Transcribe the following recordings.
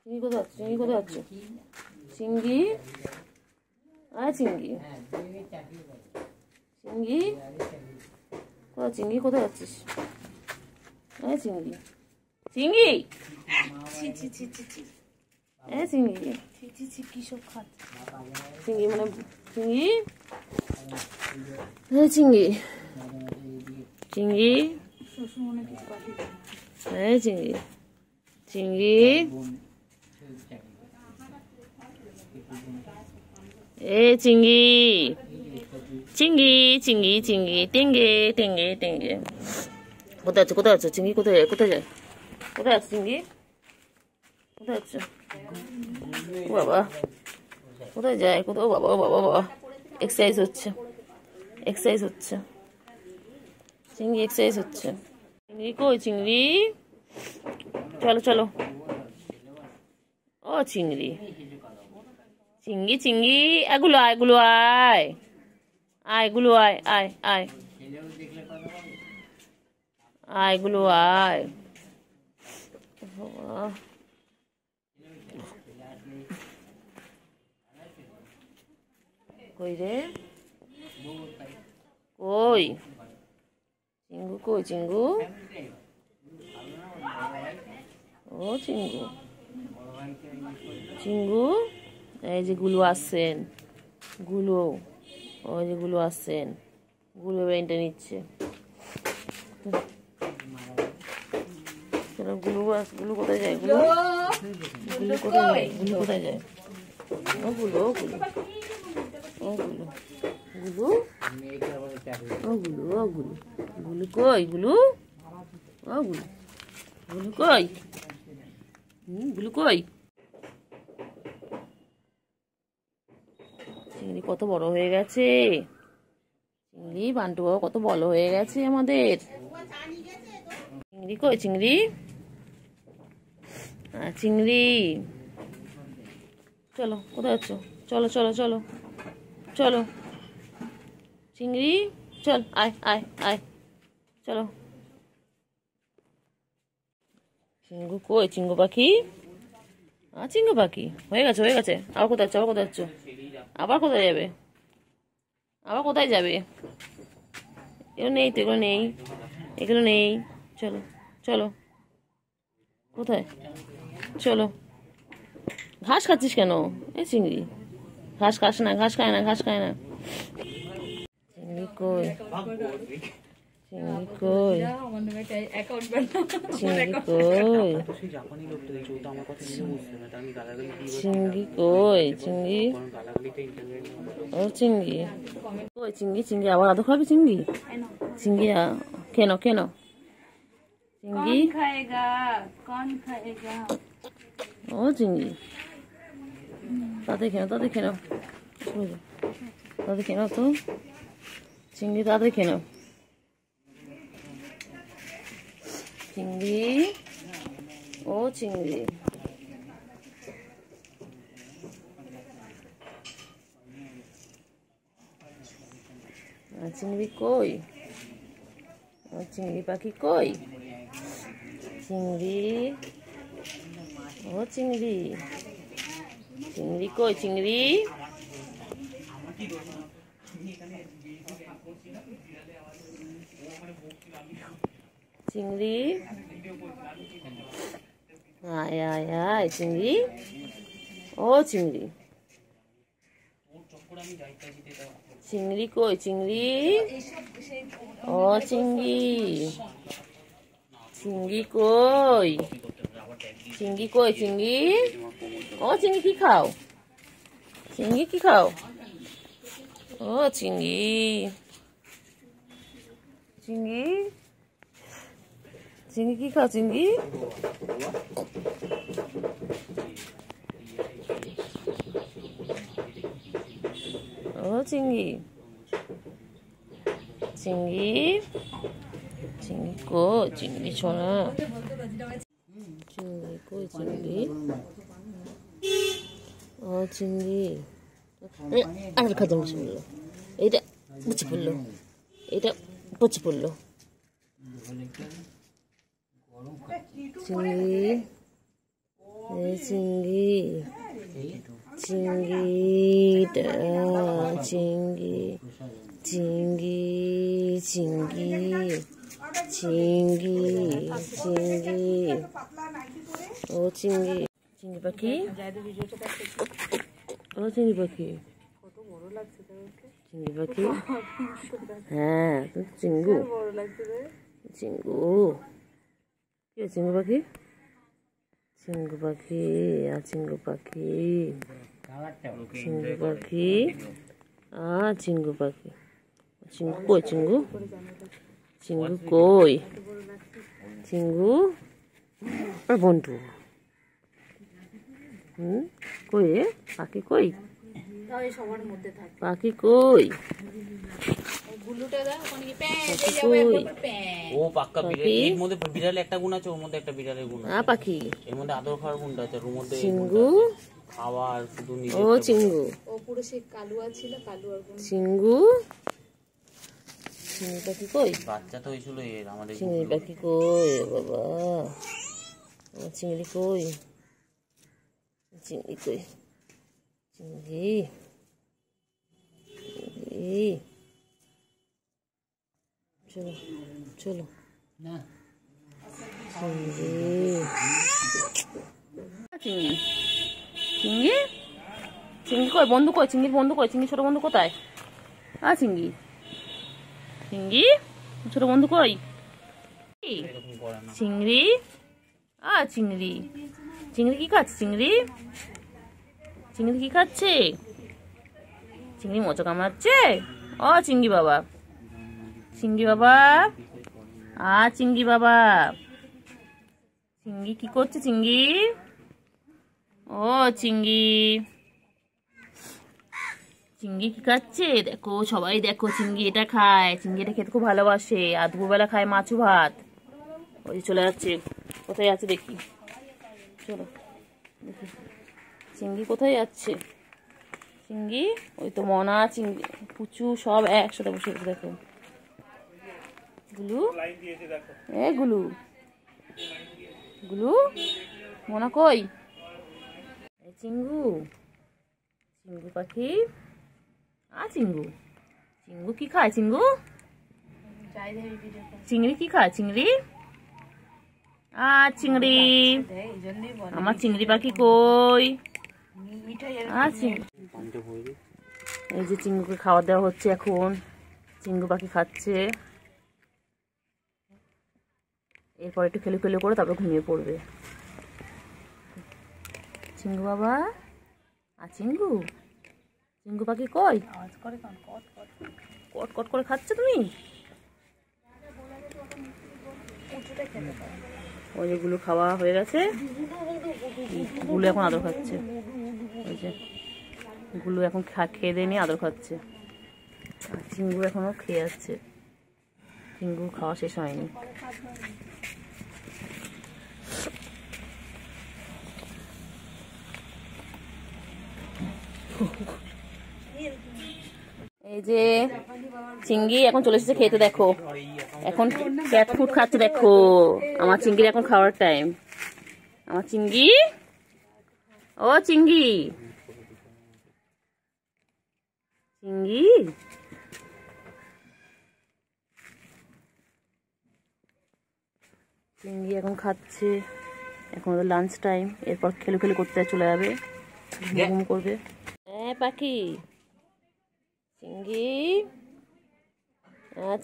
চিংড়ি কোথায় আছে? চিংড়ি কোথায় আছে? চিংড়ি, আয় চিংড়ি, চিংড়ি কোথায়? চিংড়ি কোথায় যাচ্ছিস? আয় চিংড়ি, চিংড়ি, চিংড়ি, কি সব খাচ্ছে চিংড়ি? মানে চিংড়ি, চিংড়ি, চিংড়ি, চিংড়ি, চিংড়ি, চিংড়ি, চিংড়ি, চিংড়ি, চিংড়ি, টেঙ্গে টেঙ্গে টেঙ্গে। কোথায় আছে? কোথায় আছে চিংড়ি? কোথায় যায়? কোথায় যায়? কোথায় আছে চিংড়ি? কোথায় আছে? বাবা কোথায় যায়? কোথাও বাবা বাবা বাবা এক্সারসাইজ হচ্ছে, এক্সারসাইজ হচ্ছে, চিংড়ি এক্সারসাইজ হচ্ছে। চিংড়ি কই? চিংড়ি চলো চলো। ও চিংড়ি, চিংড়ি, চিংড়ি, এগুলো আয়, এগুলো আয়, আয় এগুলো আয়, আয় আয় আয়, এগুলো আয়। কই রে? কই চিঙ্গু? কই চিঙ্গু? ও চিঙ্গু, চিঙ্গু, এই যে গুলো আসছেন, গুলো, ওই যে গুলো আসছেন, গুলো বেনটা নিচ্ছে। গুলো গুলো কোথায় যায়? গুলো গুলো কোথায় যায়? গুলো কোথায় যায়? ও গুলো, গুলো, ও গুলো, গুলো, ও গুলো, ও গুলো, গুলো কই? গুলো, ও গুলো, গুলো কই? গুলো কই? চিংড়ি কত বড় হয়ে গেছে, চিংড়ি বান্টু বাবা কত বড় হয়ে গেছে আমাদের। চিংড়ি কই? চিংড়ি, চিংড়ি চলো, কোথায় আছো? চলো চলো চলো চলো, চিংড়ি চল, আয় আয় আয়, চলো। চিঙ্গু কই? চিঙ্গু পাখি, চিঙ্গু পাখি হয়ে গেছে, হয়ে গেছে। আবার কোথায় যাচ্ছ? আবার কোথায় যাচ্ছ? আবার কোথায় যাবে? আবার কোথায় যাবে? এগুলো নেই তো, এগুলো নেই, এগুলো নেই। চলো চলো, কোথায়? চলো। ঘাস খাচ্ছিস কেন? এই চিংড়ি ঘাস খাস না, ঘাস খায় না, ঘাস খায় না। চিংড়ি কই? চিংড়ি কই? চিংড়ি কই? চিংড়ি কই? চিংড়ি, ও চিংড়ি কই? চিংড়ি, চিংড়ি আবার আদৌ খাবি? চিংড়ি, চিংড়ি কেন কেন? চিংড়ি ও চিংড়ি, তাদের কেন, তাদের কেন, তাদের কেন তো চিংড়ি, তাদের কেন? চিংড়ি, ও চিংড়ি, চিংড়ি কই? ও চিংড়ি পাখি কই? চিংড়ি, ও চিংড়ি, চিংড়ি কই? চিংড়ি, চিংড়ি, আয় আয় আয় চিংড়ি, ও চিংড়ি, চিংড়ি কই? চিংড়ি, ও চিংড়ি, চিংড়ি কই? চিংড়ি কই? চিংড়ি, ও চিংড়ি কি খাও? চিংড়ি কি খাও? ও চিংড়ি, চিংড়ি, চিংড়ি কি খাও? চিংড়ি, ও চিংড়ি, চিংড়ি, চিংড়ি কই? চিংড়ি ছোনা, চিংড়ি কই? চিংড়ি, ও চিংড়ি, আর খাতে বসে পড়লো, এইটা বসে পড়লো, এইটা বসে পড়লো। চিংড়ি, চিংড়ি চিংড়িটা চিংড়ি চিংড়ি চিংড়ি চিংড়ি চিংড়ি ও চিংড়ি চিংড়ি পাখি ও চিংড়ি পাখি চিংড়ি পাখি হ্যাঁ চিঙ্গু চিঙ্গু কি চিঙ্গু পাখি চিঙ্গু পাখি আর চিঙ্গু পাখি চিঙ্গু পাখি আর চিঙ্গু পাখি চিঙ্গু কই চিঙ্গু চিঙ্গু কই চিঙ্গু আর বন্ধু কই পাখি কই পাখি কই ও পাক্কা এর মধ্যে বিড়ালে একটা গুণ আছে, ওর মধ্যে একটা বিড়ালের গুণ আছে। পাখি এর মধ্যে আদর খাওয়ার গুণটা আছে, ওর মধ্যে চিঙ্গু খাওয়ার শুধু ও চিঙ্গু ও পুরো সে কালুয়া ছিল, কালুয়ার গুণ। চিঙ্গু চিংড়ি পাখি কই বাচ্চা তো হয়েছিল এর আমাদের চিংড়ি পাখি কই বাবা চিংড়ি কই চিংড়ি কই চিংড়ি চিংড়ি চলো চলো না চিংড়ি চিংড়ি চিংড়ি চিংড়ি কই বন্ধু কই চিংড়ির বন্ধু কই চিংড়ি ছোট বন্ধু কোথায় চিংড়ি চিংড়ি ছোট বন্ধু কই চিংড়ি চিংড়ি চিংড়ি কি খাচ্ছে চিংড়ি চিংড়ি কি খাচ্ছে চিংড়ি মোচা কামড়াচ্ছে ও চিংড়ি বাবা চিংড়ি বাবা চিংড়ি বাবা চিংড়ি কি করছে চিংড়ি ও চিংড়ি চিংড়ি কি খাচ্ছে দেখো সবাই দেখো চিংড়ি এটা খায় চিংড়ি এটা খেতে খুব ভালোবাসে আর দুপুরবেলা খায় মাছু ভাত ওই চলে যাচ্ছে কোথায় আছে দেখি চলো দেখি চিংড়ি কোথায় যাচ্ছে চিংড়ি ওই তো মনা চিংড়ি পুচু সব একসাথে বসে দেখো গুলু গুলু গুলু মনা কই চিঙ্গু চিঙ্গু পাখি চিঙ্গু চিঙ্গু কি খায় চিঙ্গু চিংড়ি কি খায় চিংড়ি চিংড়ি আমার চিংড়ি পাখি কই এই যে চিঙ্গুকে খাওয়া দেওয়া হচ্ছে এখন চিঙ্গু পাখি খাচ্ছে এরপর একটু খেলে খেলে করে তারপর ঘুমিয়ে পড়বে চিঙ্গু বাবা চিঙ্গু চিঙ্গু পাখি কই কট কট করে খাচ্ছে তুমি ওই যেগুলো খাওয়া হয়ে গেছে গুলো এখন আদর খাচ্ছে ওই যে গুলো এখন খেয়ে দিয়ে নিয়ে আদর খাচ্ছে আর চিঙ্গু এখনো খেয়ে যাচ্ছে চিঙ্গু খাওয়া শেষ হয়নি এই যে চিংড়ি এখন চলে এসেছে খেতে দেখো এখন ক্যাট ফুড খাচ্ছে দেখো আমার চিংড়ির এখন খাওয়ার টাইম আমার চিংড়ি ও চিংড়ি চিংড়ি চিংড়ি এখন খাচ্ছে এখন ওদের লাঞ্চ টাইম এরপর খেলে খেলে করতে চলে যাবে ঘুম করবে পাখি চিংড়ি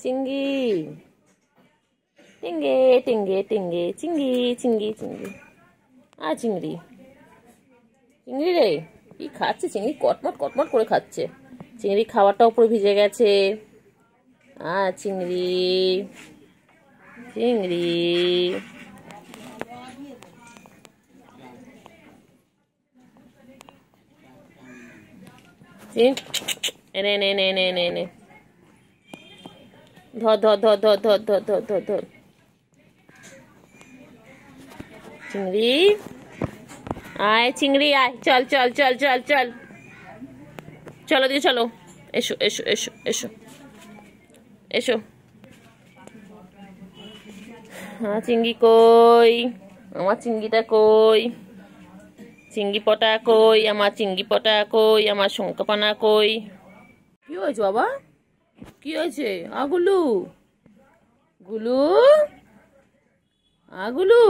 চিংড়ি টিঙ্গে টিঙ্গে টিঙ্গে চিংড়ি চিংড়ি চিংড়ি চিংড়ি চিংড়ি রে কি খাচ্ছে চিংড়ি কটমট কটমট করে খাচ্ছে চিংড়ি খাবারটা উপরে ভিজে গেছে চিংড়ি চিংড়ি এনে এনে এনে এনে এনে এনে ধর ধর ধর ধর ধর ধর ধর ধর ধর চিংড়ি আয় চিংড়ি আয় চল চল চল চল চল চলো দিয়ে চলো এসো এসো এসো এসো এসো চিংড়ি কই আমার চিংড়িটা কই চিংড়ি পটা কই, আমার চিংড়ি পটা কই, আমার শঙ্কাপানা কই। কি হয়েছে বাবা? কি হয়েছে? গুলু গুলু গুলু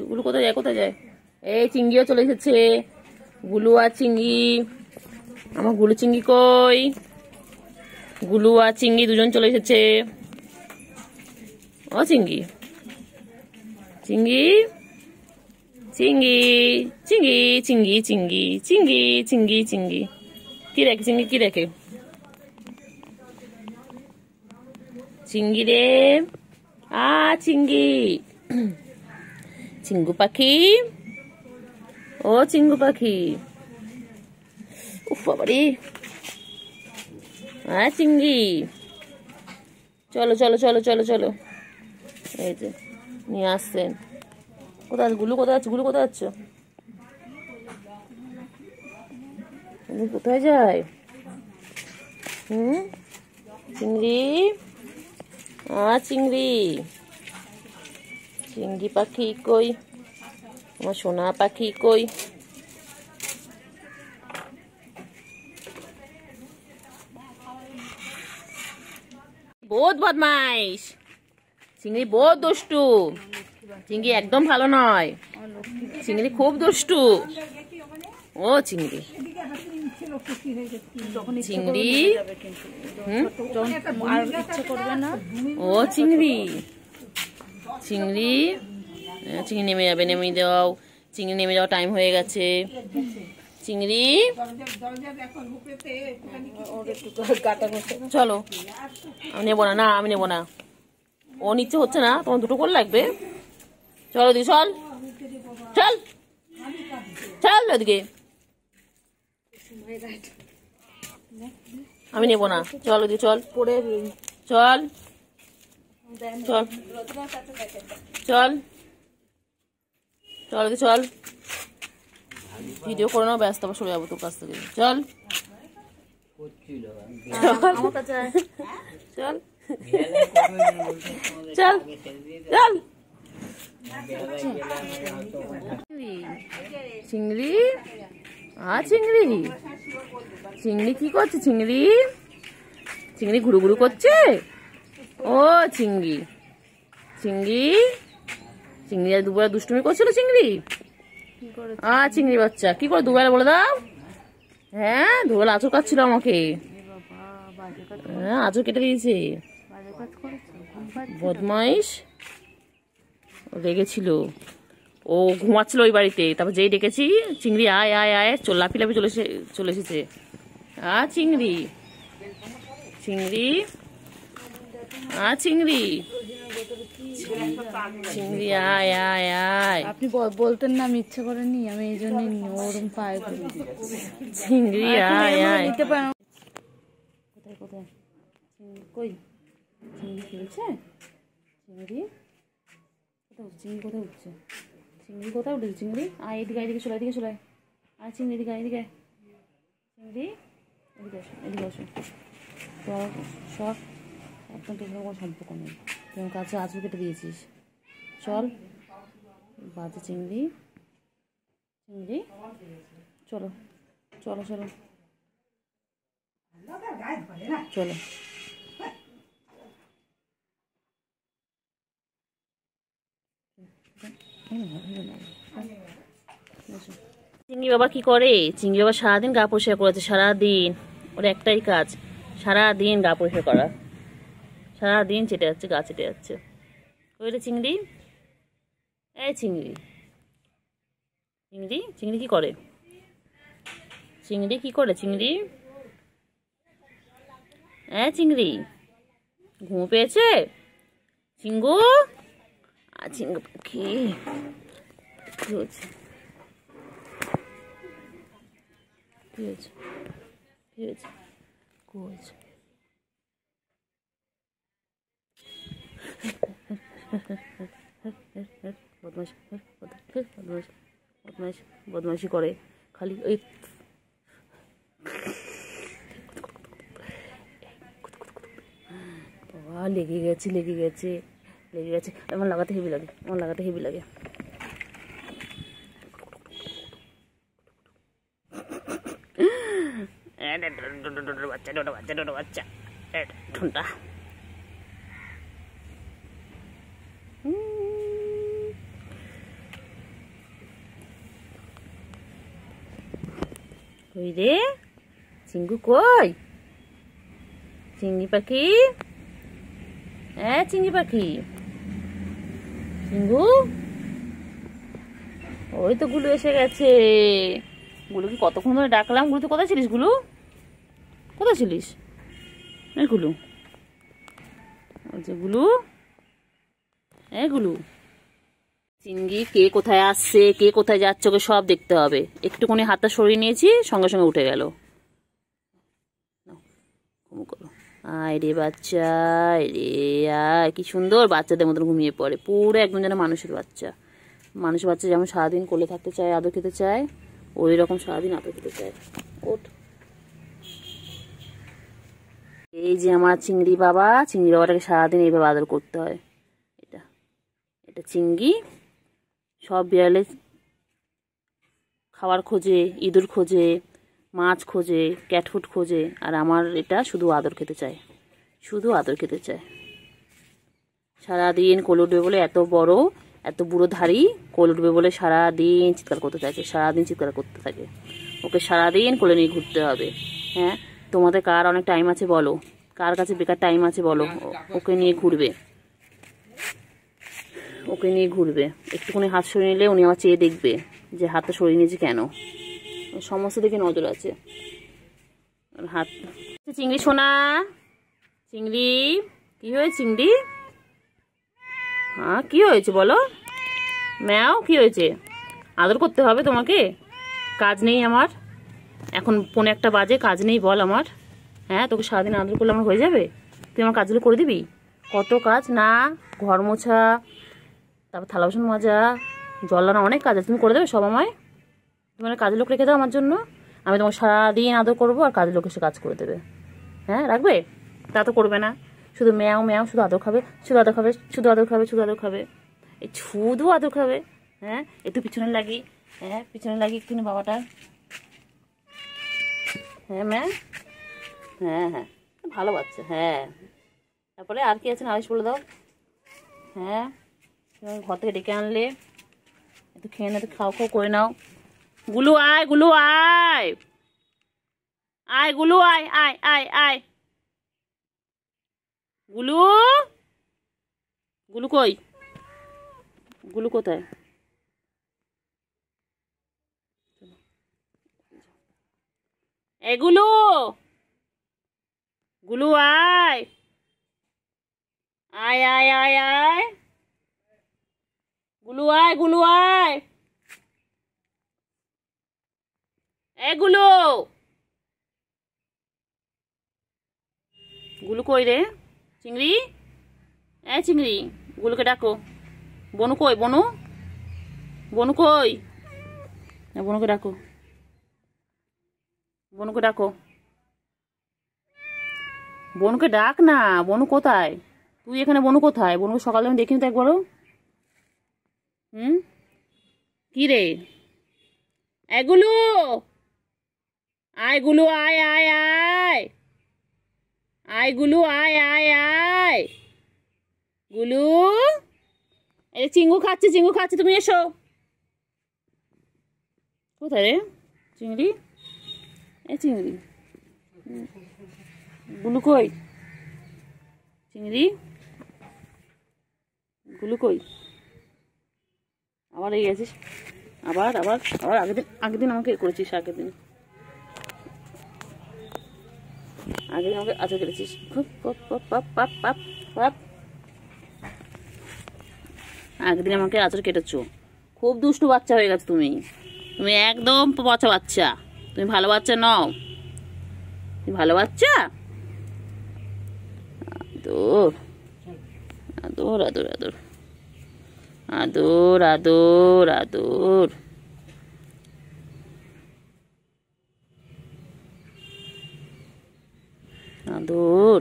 গুলু কোথায় যায়, কোথায় যায়? এই চিংড়িও চলে এসেছে। গুলু আর চিংড়ি, আমার গুলু চিংড়ি কই? গুলু আর চিংড়ি দুজন চলে এসেছে। ও চিংড়ি, চিংড়ি চিংড়ি চিংড়ি চিংড়ি চিংড়ি চিংড়ি চিংড়ি চিংড়ি কি রেখে? চিংড়ি কি রেখে? চিংড়ি রে, চিংড়ি, চিঙ্গু পাখি, ও চিঙ্গু পাখি। উফ বাবারে, চিংড়ি, চলো চলো চলো চলো চলো। এই যে নিয়ে আসছেন। কোথায় গুলু? কোথায় যাচ্ছে গুলু? কোথায় যাচ্ছ? কোথায় যায়? চিংড়ি, চিংড়ি, চিংড়ি পাখি কই? আমার সোনা পাখি কই? বহুত বদমাইশ চিংড়ি, বহুত দুষ্টু চিংড়ি, একদম ভালো নয় চিংড়ি, খুব দুষ্টু। ও চিংড়ি, চিংড়ি, ও চিংড়ি, চিংড়ি, চিংড়ি নেমে যাবে, নেমে দাও চিংড়ি, নেমে যাওয়া টাইম হয়ে গেছে। চিংড়ি চলো, আমি নেবো না, না আমি নেবো না, ও নিচ্ছে হচ্ছে না, তোমার দুটো করে লাগবে। চলো দি, চল চল চল ওদিকে, আমি নেবো না, চল ওদিকে চল, চল চল চল চল ওদিকে চল, ভিডিও করে নাও, ব্যস্ত, আবার সরে যাবো তোর কাছ থেকে। চল চল চল চল। চিংড়ি, চিংড়ি, চিংড়ি কি করছে? চিংড়ি, চিংড়ি ঘুরু ঘুরু করছে। ও চিংড়ি, চিংড়ি, চিংড়ি আর দুবেলা দুষ্টুমি করছিল। চিংড়ি, চিংড়ি বাচ্চা কি করে? দুবেলা বলে দাও। হ্যাঁ, দুবেলা আঁচড় কাটছিল আমাকে। হ্যাঁ, আঁচড় কেটে দিয়েছে, বদমাইশ, রেগেছিল। ও ঘুমাচ্ছিল ওই বাড়িতে, তারপর যেই ডেকেছি চিংড়ি আয় আয় আয়, লাফি লাফি চলে এসেছে। চিংড়ি, চিংড়ি, চিংড়ি, চিংড়ি আয় আয় আয়। আপনি বলতেন না, আমি ইচ্ছে করেনি, আমি এই জন্য ওরম পায়ে চিংড়ি আয় আয়। দিতে পারেন। কোথায় কোথায় চিংড়ি কই? চিংড়ি খেলছে? চিংড়ি কোথায় উঠছে? চিংড়ি কোথায় উঠছে? চিংড়ি কোথায় উঠেছে? চিংড়ি এদিকে, এদিকে চলে, এদিকে চলে। চিংড়ি এদিকে, এদিকে চিংড়ি, এদিকে আসো, এদিকে আসো। তো সব একদম তোর কোনো সম্পর্ক নেই, তোর কাছে আঁচড় কেটে দিয়েছিস। চল বাজে চিংড়ি, চিংড়ি চলো চলো চলো চলো। চিংড়ি বাবা কি করে? চিংড়ি বাবা সারাদিন গা পরিষ্কার করেছে, সারাদিন ওর একটাই কাজ, সারাদিন গা পরিষ্কার করা, সারাদিন চেটে যাচ্ছে, গা চেটে যাচ্ছে। ওইটা চিংড়ি, এই চিংড়ি, চিংড়ি, চিংড়ি কি করে? চিংড়ি কি করে? চিংড়ি, চিংড়ি ঘুম পেয়েছে? চিঙ্গু, চিঙ্গু পাখি কি হয়েছে? কি হয়েছে? কি হয়েছে? কি হয়েছে? বদমাইশ, বদমাইশ, বদমাইশ, বদমাইশি করে খালি। ওই লেগে গেছে, লেগে গেছে, লেগে গেছে। আমার লাগাতে হেভি লাগে, আমার লাগাতে হেভি লাগে। বাচ্চা ডোডো বাচ্চা ডোডো বাচ্চা ঠুনটা। কই রে চিঙ্গু, কই চিংড়ি পাখি? হ্যাঁ চিংড়ি পাখি, চিঙ্গু ওই তো গুলু এসে গেছে। গুলুকে কতক্ষণ ধরে ডাকলাম। গুলু তুই কোথায় ছিলিস? গুলু কোথায় ছিলিস? গুলু, গুলু, গুলু। চিংড়ি কে কোথায় আসছে, কে কোথায় যাচ্ছে, ওকে সব দেখতে হবে। একটুখানি হাতটা সরিয়ে নিয়েছি, সঙ্গে সঙ্গে উঠে গেল। আয় রে বাচ্চা, রে আয়। কি সুন্দর বাচ্চাদের মতন ঘুমিয়ে পড়ে, পুরো একদম যেন মানুষের বাচ্চা। মানুষের বাচ্চা যেমন সারাদিন কোলে থাকতে চায়, আদর খেতে চায়, ওই রকম সারাদিন আদর খেতে চায়। ওঠ। এই যে আমার চিংড়ি বাবা, চিংড়ি বাবাটাকে সারাদিন এইভাবে আদর করতে হয়। এটা এটা চিংড়ি। সব বিড়ালে খাবার খোঁজে, ইঁদুর খোঁজে, মাছ খোঁজে, ক্যাটফুট খোঁজে, আর আমার এটা শুধু আদর খেতে চায়, শুধু আদর খেতে চায়। সারাদিন কোলে উঠবে বলে, এত বড় এত বুড়ো ধাড়ি, কোলে উঠবে বলে সারাদিন চিৎকার করতে থাকে, সারাদিন চিৎকার করতে থাকে। ওকে সারাদিন কোলে নিয়ে ঘুরতে হবে। হ্যাঁ, তোমাদের কার অনেক টাইম আছে বলো? কার কাছে বেকার টাইম আছে বলো? ওকে নিয়ে ঘুরবে, ওকে নিয়ে ঘুরবে। একটুখানি হাত সরিয়ে নিলে উনি আমার চেয়ে দেখবে যে হাতটা সরিয়ে নিয়েছে কেন। সমস্ত দিকে নজর আছে। হাত চিংড়ি সোনা, চিংড়ি কি হয়েছে? চিংড়ি হ্যাঁ কি হয়েছে বলো? ম্যাও কি হয়েছে? আদর করতে হবে তোমাকে? কাজ নেই আমার? এখন 1:45 বাজে, কাজ নেই বল আমার? হ্যাঁ, তোকে সারাদিন আদর করলে আমার হয়ে যাবে? তুই আমার কাজগুলো করে দিবি? কত কাজ না, ঘর মোছা, তারপর থালা বাসন মাজা, জল আনা, অনেক কাজ আছে। তুমি করে দেবে সব আমায়? তুমি কাজের লোক রেখে দাও আমার জন্য, আমি তোমার সারাদিন আদর করবো, আর কাজের লোক এসে কাজ করে দেবে। হ্যাঁ রাখবে? তা তো করবে না, শুধু ম্যাও ম্যাও, শুধু আদর খাবে, শুধু আদর খাবে, শুধু আদর খাবে, শুধু আদর খাবে, এই শুধু আদর খাবে। হ্যাঁ, একটু পিছনে লাগি, হ্যাঁ পিছনে লাগি একটু বাবাটার। হ্যাঁ ম্যা, হ্যাঁ হ্যাঁ ভালো বাচ্চা। হ্যাঁ, তারপরে আর কি আছে নালিশ বলে দাও। হ্যাঁ, ঘর থেকে ডেকে আনলে একটু খেয়ে না, একটু খাও খাও করে নাও। গুলু আয়, গুলু আয়, আয় গুলু আয়, আয় আয় আয়। গুলু, গুলু কই? গুলু কোথায়? এ গুলু, গুলু আয়, আয় আয় আয় আয়। গুলু আয়, গুলু আয়, এ গুলু। গুলু কই রে? চিংড়ি, এ চিংড়ি, গুলুকে ডাকো। বনু কই? বনু, বনু কই? বনুকে ডাকো, বনুকে ডাকো, বনুকে ডাক না। বনু কোথায়? তুই এখানে, বনু কোথায়? বনুকে সকালে আমি দেখিনি তো একবারও। কি রে? এগুলো আয়, গুলু আয় আয় আয়, আয় গুলু আয় আয় আয়। গুলু, এই চিঙ্গু খাচ্ছে, চিঙ্গু খাচ্ছে, তুমি এসো। কোথায় রে চিংড়ি? এ চিংড়ি, গুলু কই? চিংড়ি, গুলু কই? আবার এই গেছিস? আবার আবার আবার আগের দিন আমাকে করেছিস, আগের দিন আমাকে আচার কেটেছিস। আগের দিন আমাকে আচার কেটেছো। খুব দুষ্টু বাচ্চা হয়ে গেছো তুমি। তুমি একদম পচা বাচ্চা, তুমি ভালো বাচ্চা নও। তুমি ভালো বাচ্চা? আদর আদর আদর আদর আদর আদর আদর। আদর,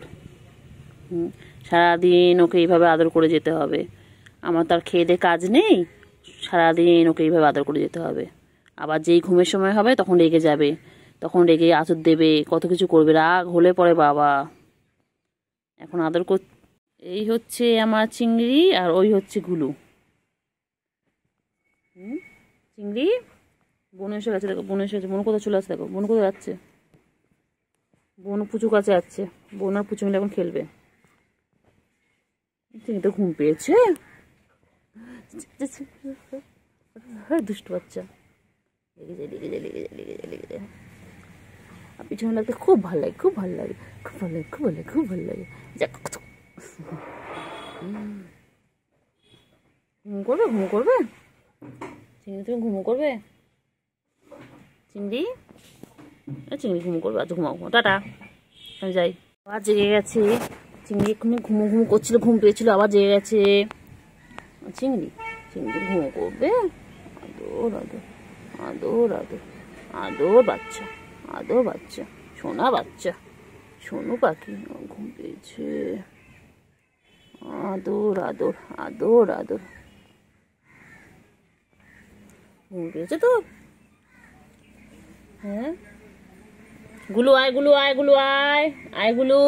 সারাদিন ওকে এইভাবে আদর করে যেতে হবে। আমার তার খেয়ে দিয়ে কাজ নেই, সারাদিন ওকে এইভাবে আদর করে যেতে হবে। আবার যেই ঘুমের সময় হবে তখন রেগে যাবে, তখন রেগে আদর দেবে, কত কিছু করবে, রাগ হলে পরে বাবা। এখন আদর কর। এই হচ্ছে আমার চিংড়ি আর ওই হচ্ছে গুলু। চিংড়ি বোন এসে গেছে, দেখো বোন এসে গেছে। বোন কোথায় চলে আসছে, দেখো বোন কোথায় যাচ্ছে। বোন পুচু কাছে যাচ্ছে, বোন আর পুচু মিলে এখন খেলবে। চিংড়ি তো ঘুম পেয়েছে, দুষ্টু বাচ্চা। লেগে যায় লেগে যায় লেগে যায় লেগে যায় লেগে যায়। আর পিছনে লাগতে খুব ভালো লাগে, খুব ভালো লাগে, খুব ভালো লাগে, খুব ভালো লাগে, খুব ভালো লাগে। ঘুম করবে, ঘুম করবে চিংড়ি, তুমি ঘুমো করবে চিংড়ি? চিংড়ি ঘুমো করবে, আজ ঘুমাও, টাটা, আমি যাই। আবার জেগে গেছে চিংড়ি, এক্ষুনি ঘুমো ঘুমো করছিল, ঘুম পেয়েছিল, আবার জেগে গেছে চিংড়ি। চিংড়ি ঘুমো করবে, আদর আদর আদর আদর আদর বাচ্চা, আদর বাচ্চা, সোনা বাচ্চা, সোনু পাখি ঘুম পেয়েছে। আদর আদর আদর আদর, ঘুম পেয়েছে তো। হ্যাঁ গুলু আয়, গুলু আয়, গুলু আয়, আয় গুলু।